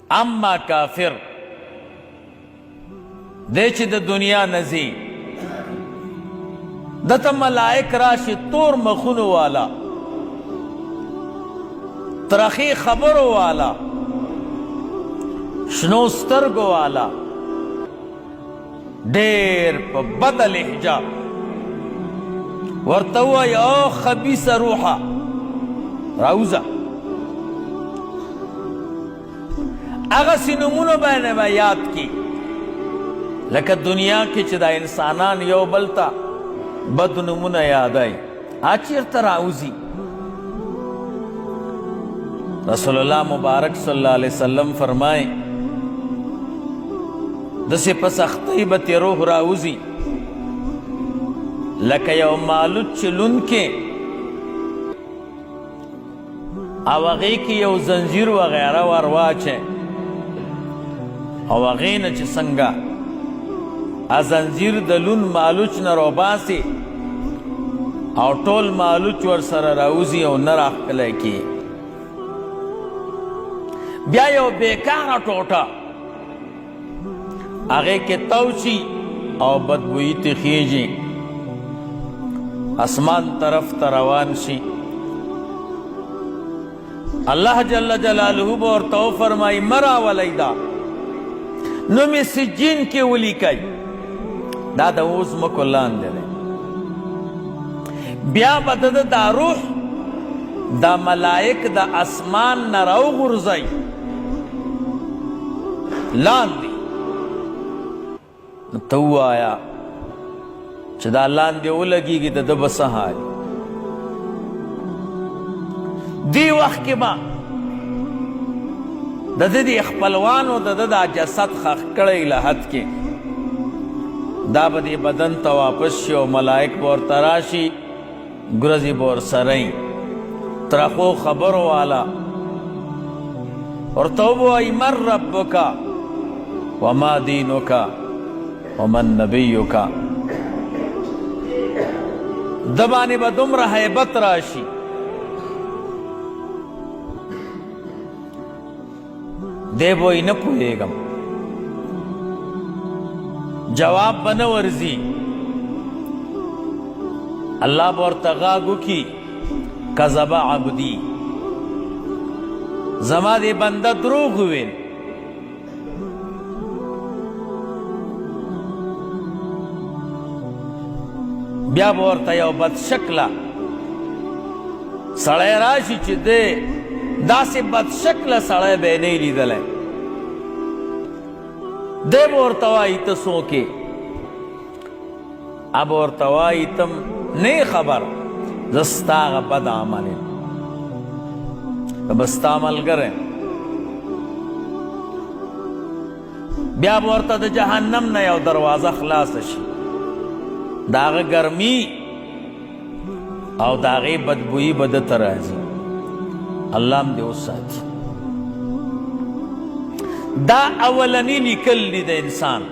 اما کافر دے چې د دنیا نزی دته ملائک راشي تور مخونو والا ترخی خبرو والا شنو سترګو والا ډېر په بد لهجه ورته وایي او خبیث روحه راوځه هغسې نومونه باندې به یاد کی لکه دنیا کې چې دا انسانان یو بل ته بد نومونه یادای چېرته راوځي رسول الله مبارک صلی الله علیه وسلم فرمای دسې په سختۍ به تې روح راوځي لکه یو مالوچ چې لونکې او هغې کې یو زنځیر وغیره ور واچې او هغې نه چې څنګه زنځیر د لون مالوچ نه روباسي او ټول مالوچ ورسره راوځي او نه راښکلی کي بیا یو بیکاره ټوټه هغې کې تو شي او بدبویي تې خیږي اسمان طرف ته روان شي الله جل جلاله به ورته وفرمایي مه راولئ دا نوم یې سجین کې ولیکئ دا د اوس مکو لاندې دی بیا به د دا روح دا ملائک د اسمان نه راوغورځئ لاندې نو ته ووایه چې دا لاندې ولګېږي د ده به څه حال دې وخت کې به د ده د خپلوانو د ده دا جسد ښخ کړی لحد کې دا به دې بدن ته واپس شي او ملائک به ورته راشي ګرځې به ورسره یي ترخو خبرو والا ورته وبوایي من ربک وما دینک ومن نبیک د باندې به دومره هیبت راشي دی به وایي نه پوهېږم جواب به نه ورځي الله به ورته غاږ وکړي کذب عبدي زما دې بنده دروغ وویل بیا به ورته یو بد شکله سړی راشي چې دی داسې بد شکله سړی به یې نه یې لیدلی دی به ورته وایي ته څوک یې به ورته وایي ته نه خبر زه ستا هغه بد عمل یم به ستا ملګری بیا به ورته د جهنم نه یو دروازه خلاصه شي د هغه ګرمي او د هغې بدبویي به ده ته راځي الله هم دې وساتي دا اولني لیکل دي د انسان